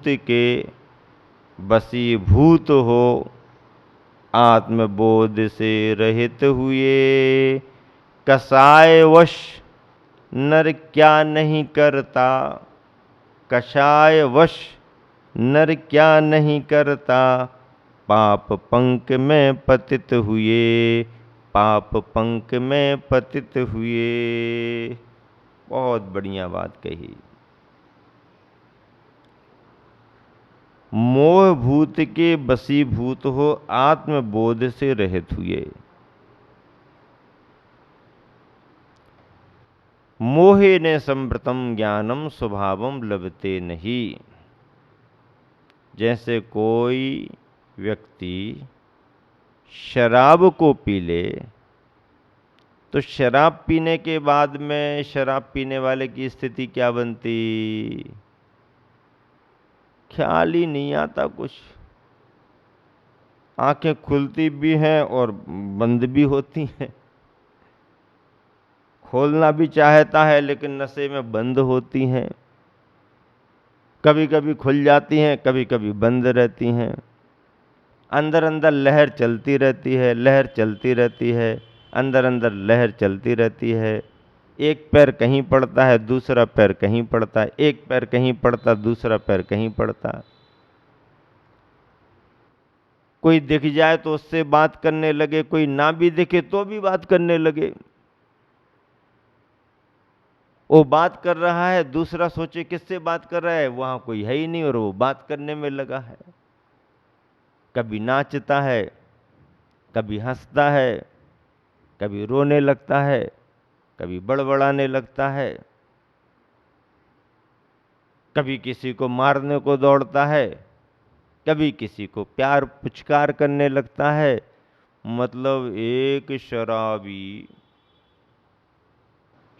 के वशीभूत हो आत्मबोध से रहित हुए। कषायवश नर क्या नहीं करता, कषायवश नर क्या नहीं करता, पाप पंक में पतित हुए, पाप पंक में पतित हुए। बहुत बढ़िया बात कही। मोह भूत के वशीभूत हो आत्मबोध से रहित हुए। मोहेन संवृतम ज्ञानम स्वभावम लभते नहीं। जैसे कोई व्यक्ति शराब को पी ले तो शराब पीने के बाद में शराब पीने वाले की स्थिति क्या बनती, ख्याल ही नहीं आता कुछ। आंखें खुलती भी हैं और बंद भी होती हैं, खोलना भी चाहता है लेकिन नशे में बंद होती हैं, कभी कभी खुल जाती हैं, कभी कभी बंद रहती हैं। अंदर अंदर लहर चलती रहती है, लहर चलती रहती है, अंदर अंदर लहर चलती रहती है। एक पैर कहीं पड़ता है, दूसरा पैर कहीं पड़ता है, एक पैर कहीं पड़ता, दूसरा पैर कहीं पड़ता। कोई दिख जाए तो उससे बात करने लगे, कोई ना भी दिखे तो भी बात करने लगे। वो बात कर रहा है, दूसरा सोचे किससे बात कर रहा है, वहां कोई है ही नहीं और वो बात करने में लगा है। कभी नाचता है, कभी हंसता है, कभी रोने लगता है, कभी बड़बड़ाने लगता है, कभी किसी को मारने को दौड़ता है, कभी किसी को प्यार पुचकार करने लगता है। मतलब एक शराबी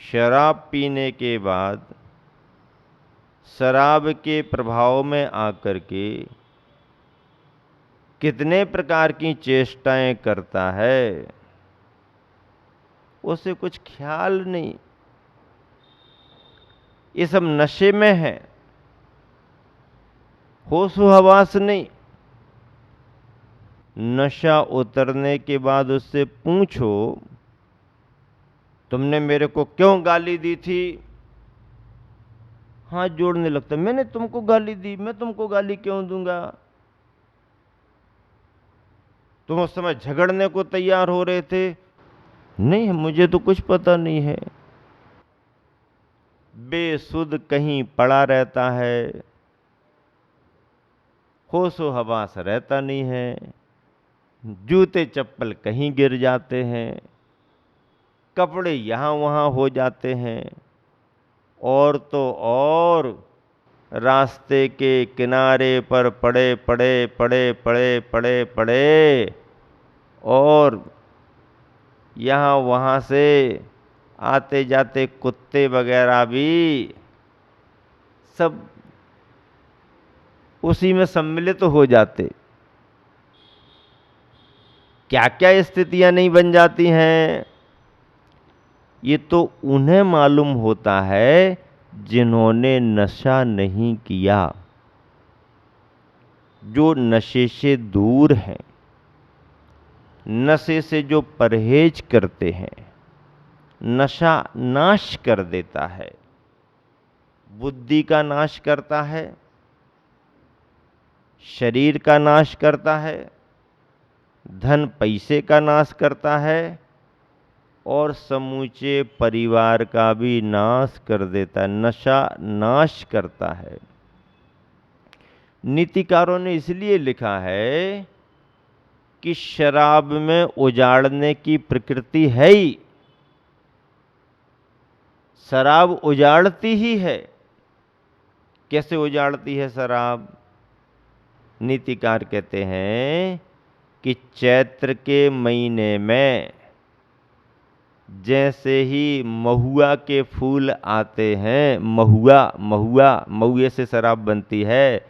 शराब पीने के बाद शराब के प्रभाव में आकर के कितने प्रकार की चेष्टाएं करता है, उसे कुछ ख्याल नहीं। ये सब नशे में है, होश हवास नहीं। नशा उतरने के बाद उससे पूछो तुमने मेरे को क्यों गाली दी थी, हाथ जोड़ने लगता, मैंने तुमको गाली दी, मैं तुमको गाली क्यों दूंगा, तुम उस समय झगड़ने को तैयार हो रहे थे, नहीं मुझे तो कुछ पता नहीं है। बेसुध कहीं पड़ा रहता है, होशो हवास रहता नहीं है, जूते चप्पल कहीं गिर जाते हैं, कपड़े यहाँ वहाँ हो जाते हैं, और तो और रास्ते के किनारे पर पड़े पड़े पड़े पड़े पड़े पड़े और यहाँ वहाँ से आते जाते कुत्ते वगैरह भी सब उसी में सम्मिलित हो जाते। क्या क्या स्थितियां नहीं बन जाती हैं, ये तो उन्हें मालूम होता है जिन्होंने नशा नहीं किया, जो नशे से दूर हैं, नशे से जो परहेज करते हैं। नशा नाश कर देता है, बुद्धि का नाश करता है, शरीर का नाश करता है, धन पैसे का नाश करता है और समूचे परिवार का भी नाश कर देता है। नशा नाश करता है। नीतिकारों ने इसलिए लिखा है कि शराब में उजाड़ने की प्रकृति है ही, शराब उजाड़ती ही है। कैसे उजाड़ती है शराब? नीतिकार कहते हैं कि चैत्र के महीने में जैसे ही महुआ के फूल आते हैं, महुए से शराब बनती है,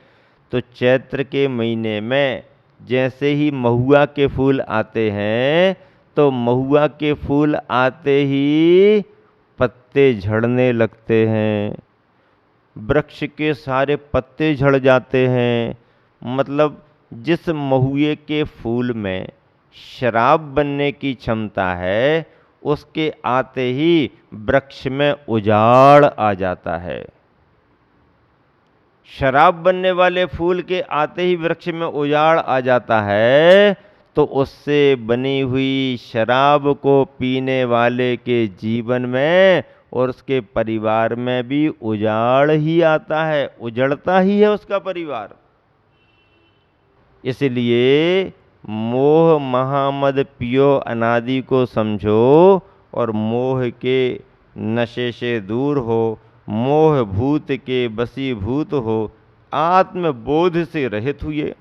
तो चैत्र के महीने में जैसे ही महुआ के फूल आते हैं तो महुआ के फूल आते ही पत्ते झड़ने लगते हैं, वृक्ष के सारे पत्ते झड़ जाते हैं। मतलब जिस महुए के फूल में शराब बनने की क्षमता है, उसके आते ही वृक्ष में उजाड़ आ जाता है। शराब बनने वाले फूल के आते ही वृक्ष में उजाड़ आ जाता है, तो उससे बनी हुई शराब को पीने वाले के जीवन में और उसके परिवार में भी उजाड़ ही आता है, उजड़ता ही है उसका परिवार। इसलिए मोह महामद पियो अनादि को समझो और मोह के नशे से दूर हो, मोह भूत के बसीभूत हो, आत्मबोध से रहित हुए।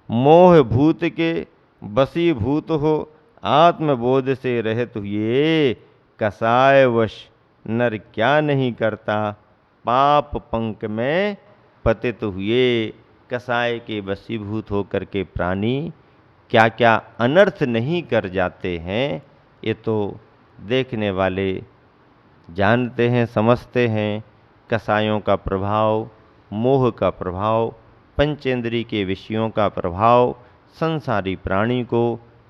मोह भूत के बसीभूत हो, आत्मबोध से रहित हुए। कसायवश नर क्या नहीं करता, पाप पंक में पतित हुए। कसाय के वशीभूत होकर के प्राणी क्या क्या अनर्थ नहीं कर जाते हैं, ये तो देखने वाले जानते हैं, समझते हैं। कसायों का प्रभाव, मोह का प्रभाव, पंचेंद्रिय के विषयों का प्रभाव संसारी प्राणी को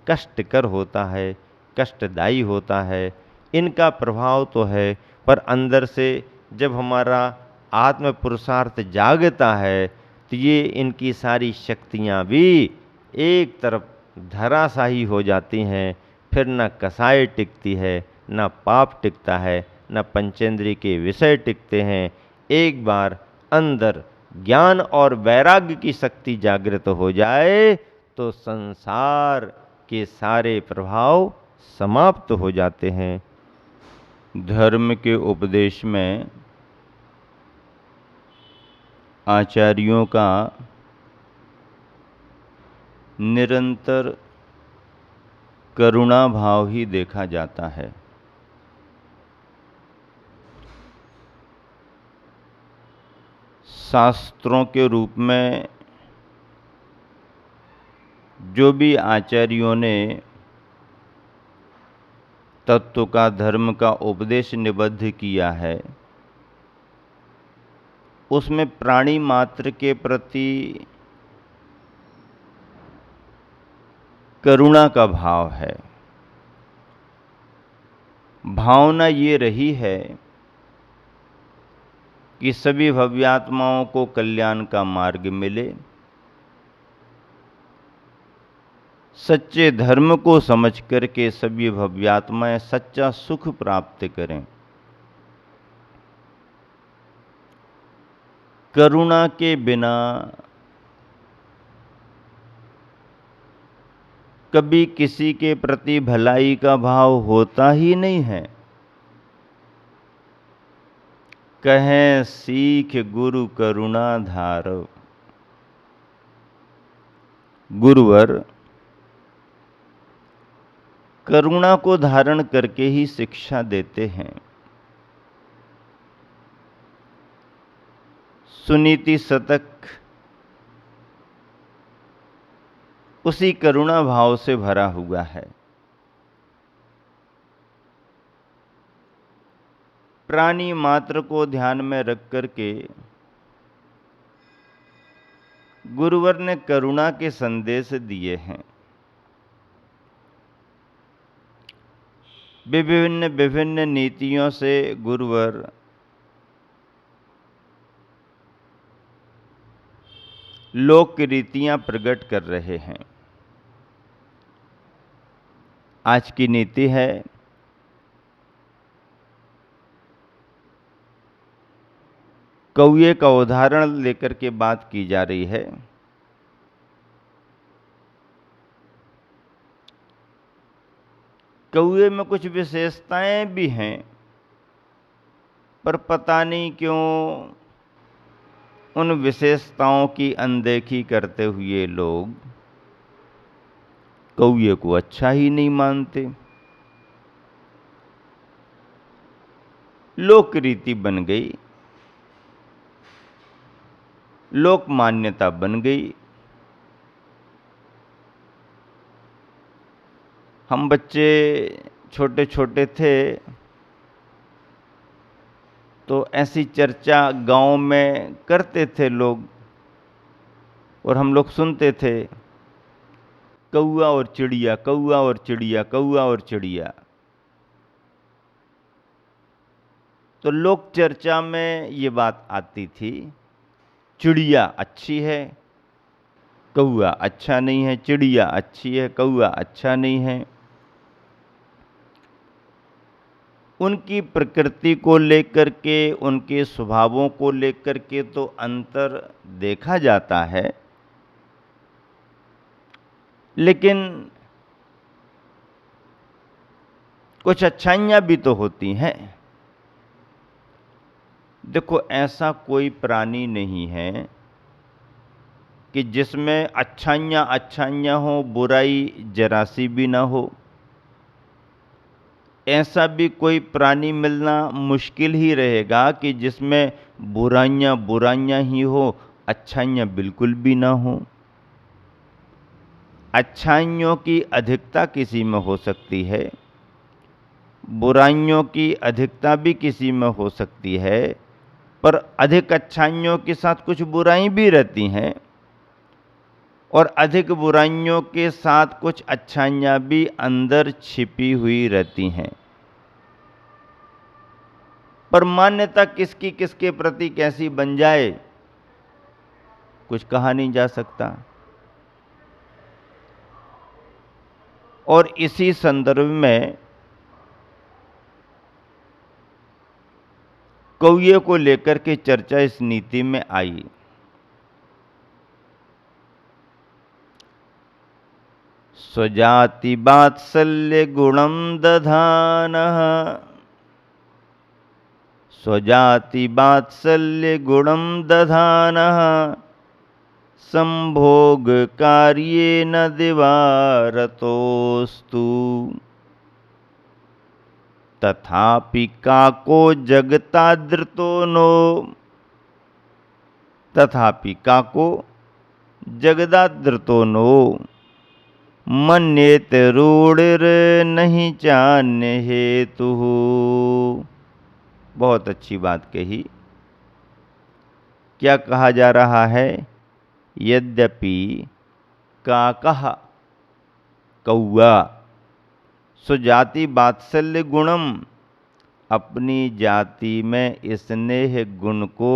कष्टकर होता है, कष्टदायी होता है। इनका प्रभाव तो है, पर अंदर से जब हमारा आत्म पुरुषार्थ जागता है, तो ये इनकी सारी शक्तियाँ भी एक तरफ धराशायी हो जाती हैं। फिर न कसाय टिकती है, न पाप टिकता है, न पंचेंद्रिय के विषय टिकते हैं। एक बार अंदर ज्ञान और वैराग्य की शक्ति जागृत हो जाए, तो संसार के सारे प्रभाव समाप्त हो जाते हैं। धर्म के उपदेश में आचार्यों का निरंतर करुणा भाव ही देखा जाता है। शास्त्रों के रूप में जो भी आचार्यों ने तत्व का, धर्म का उपदेश निबद्ध किया है, उसमें प्राणी मात्र के प्रति करुणा का भाव है। भावना ये रही है कि सभी भव्यात्माओं को कल्याण का मार्ग मिले, सच्चे धर्म को समझ करके सभी भव्यात्माएं सच्चा सुख प्राप्त करें। करुणा के बिना कभी किसी के प्रति भलाई का भाव होता ही नहीं है। कहें सीख गुरु करुणा धारव। गुरुवर करुणा को धारण करके ही शिक्षा देते हैं। सुनीति शतक उसी करुणा भाव से भरा हुआ है। प्राणी मात्र को ध्यान में रख करके गुरुवर ने करुणा के संदेश दिए हैं। विभिन्न विभिन्न नीतियों से गुरुवर लोक रीतियां प्रकट कर रहे हैं। आज की नीति है कौए का उदाहरण लेकर के बात की जा रही है। कौए में कुछ विशेषताएं भी हैं, पर पता नहीं क्यों उन विशेषताओं की अनदेखी करते हुए लोग कौए को अच्छा ही नहीं मानते। लोक रीति बन गई, लोक मान्यता बन गई। हम बच्चे छोटे छोटे थे तो ऐसी चर्चा गांव में करते थे लोग और हम लोग सुनते थे, कौआ और चिड़िया, कौआ और चिड़िया, कौआ और चिड़िया। तो लोक चर्चा में ये बात आती थी, चिड़िया अच्छी है, कौआ अच्छा नहीं है, चिड़िया अच्छी है, कौआ अच्छा नहीं है। उनकी प्रकृति को लेकर के, उनके स्वभावों को लेकर के तो अंतर देखा जाता है, लेकिन कुछ अच्छाइयाँ भी तो होती हैं। देखो, ऐसा कोई प्राणी नहीं है कि जिसमें अच्छाइयाँ हो, बुराई जरा सी भी ना हो। ऐसा भी कोई प्राणी मिलना मुश्किल ही रहेगा कि जिसमें बुराइयाँ ही हो, अच्छाइयाँ बिल्कुल भी ना हो। अच्छाइयों की अधिकता किसी में हो सकती है, बुराइयों की अधिकता भी किसी में हो सकती है, पर अधिक अच्छाइयों के साथ कुछ बुराई भी रहती हैं और अधिक बुराइयों के साथ कुछ अच्छाइयाँ भी अंदर छिपी हुई रहती हैं। पर मान्यता किसकी किसके प्रति कैसी बन जाए, कुछ कहा नहीं जा सकता। और इसी संदर्भ में कौए को लेकर के चर्चा इस नीति में आई। स्वजाति वात्सल्य गुणम दधानः, स्वजाति वात्सल्य गुणम दधानः, संभोग कार्येन दिवारतोस्तु, तथापि काको जगतादृतो नो, तथापि काको जगदादृतो नो, मन्येत रूढ़िर नहीं चान्य हेतु। बहुत अच्छी बात कही। क्या कहा जा रहा है? यद्यपि काकः, कौआ, स्वजाति वात्सल्य गुणम, अपनी जाति में स्नेह गुण को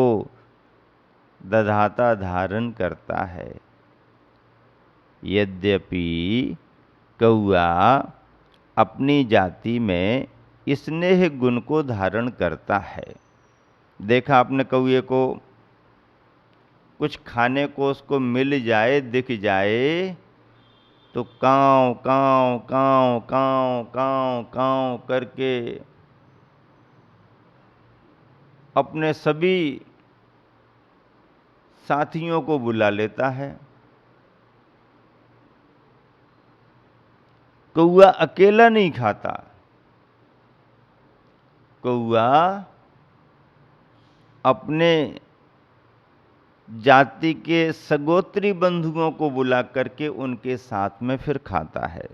दधाता, धारण करता है। यद्यपि कौआ अपनी जाति में स्नेह गुण को धारण करता है। देखा आपने कौए को, कुछ खाने को उसको मिल जाए, दिख जाए, तो काँव काँव काँव काँव काँव काँव करके अपने सभी साथियों को बुला लेता है। कौआ अकेला नहीं खाता, कौआ अपने जाति के सगोत्री बंधुओं को बुला करके उनके साथ में फिर खाता है।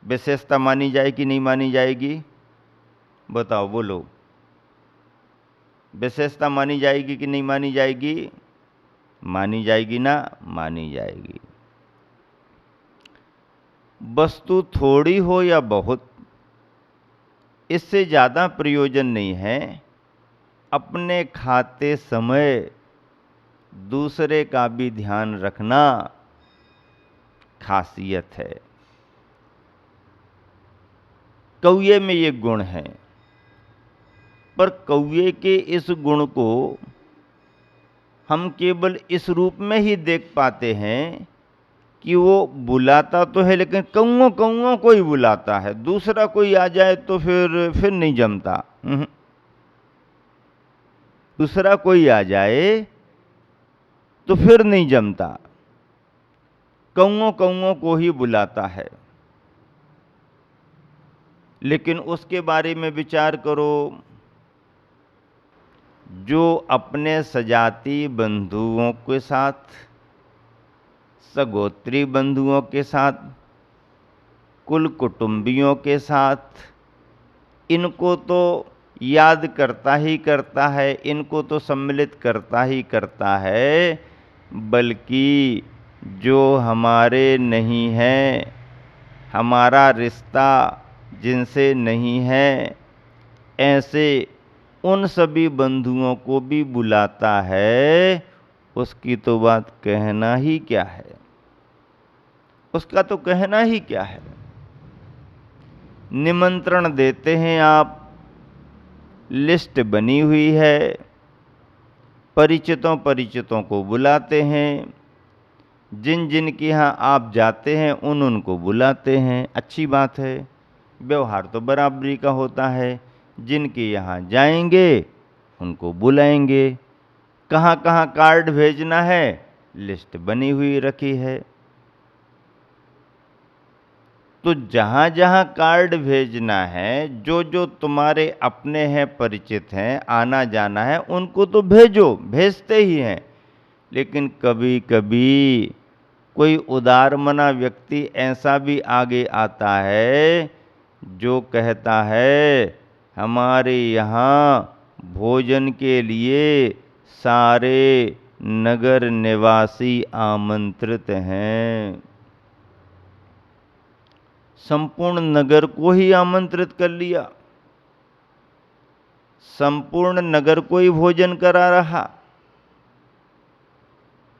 विशेषता मानी जाए कि नहीं मानी जाएगी? बताओ, बोलो। विशेषता मानी जाएगी कि नहीं मानी जाएगी? मानी जाएगी ना? मानी जाएगी। वस्तु थोड़ी हो या बहुत, इससे ज़्यादा प्रयोजन नहीं है। अपने खाते समय दूसरे का भी ध्यान रखना खासियत है। कौए में ये गुण है, पर कौए के इस गुण को हम केवल इस रूप में ही देख पाते हैं कि वो बुलाता तो है, लेकिन कौओं कौओं को ही बुलाता है। दूसरा कोई आ जाए तो फिर नहीं जमता। दूसरा कोई आ जाए तो फिर नहीं जमता। कौओं कौओं को ही बुलाता है। लेकिन उसके बारे में विचार करो, जो अपने सजाती बंधुओं के साथ, सगोत्री बंधुओं के साथ, कुल कुटुंबियों के साथ इनको तो याद करता ही करता है, इनको तो सम्मिलित करता ही करता है, बल्कि जो हमारे नहीं हैं, हमारा रिश्ता जिनसे नहीं है, ऐसे उन सभी बंधुओं को भी बुलाता है। उसकी तो बात कहना ही क्या है, उसका तो कहना ही क्या है। निमंत्रण देते हैं आप, लिस्ट बनी हुई है, परिचितों परिचितों को बुलाते हैं, जिन जिन के यहाँ आप जाते हैं उन उनको बुलाते हैं, अच्छी बात है। व्यवहार तो बराबरी का होता है, जिनके यहाँ जाएंगे उनको बुलाएंगे। कहाँ कहाँ कार्ड भेजना है, लिस्ट बनी हुई रखी है। तो जहाँ जहाँ कार्ड भेजना है, जो जो तुम्हारे अपने हैं, परिचित हैं, आना जाना है, उनको तो भेजो, भेजते ही हैं। लेकिन कभी कभी कोई उदारमना व्यक्ति ऐसा भी आगे आता है जो कहता है हमारे यहाँ भोजन के लिए सारे नगर निवासी आमंत्रित हैं। संपूर्ण नगर को ही आमंत्रित कर लिया, संपूर्ण नगर को ही भोजन करा रहा।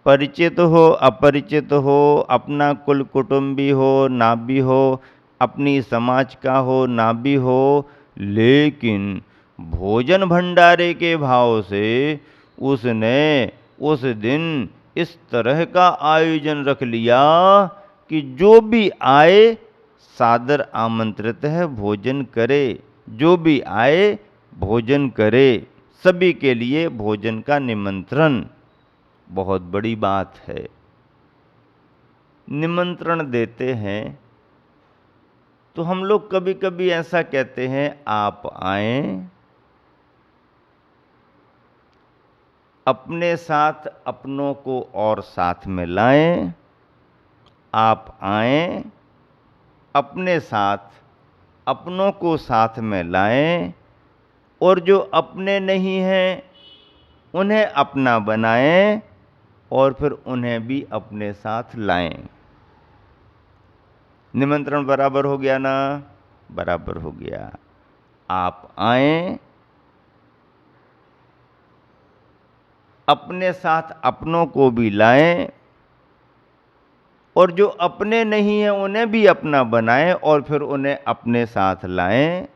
परिचित हो अपरिचित हो, अपना कुल कुटुंबी हो ना भी हो, अपनी समाज का हो ना भी हो, लेकिन भोजन भंडारे के भाव से उसने उस दिन इस तरह का आयोजन रख लिया कि जो भी आए सादर आमंत्रित है, भोजन करे, जो भी आए भोजन करे, सभी के लिए भोजन का निमंत्रण। बहुत बड़ी बात है। निमंत्रण देते हैं तो हम लोग कभी कभी ऐसा कहते हैं आप आएं, अपने साथ अपनों को और साथ में लाएं। आप आएं, अपने साथ अपनों को साथ में लाएं, और जो अपने नहीं हैं उन्हें अपना बनाएं, और फिर उन्हें भी अपने साथ लाएं। निमंत्रण बराबर हो गया ना? बराबर हो गया। आप आएं, अपने साथ अपनों को भी लाएं, और जो अपने नहीं हैं उन्हें भी अपना बनाएं, और फिर उन्हें अपने साथ लाएं।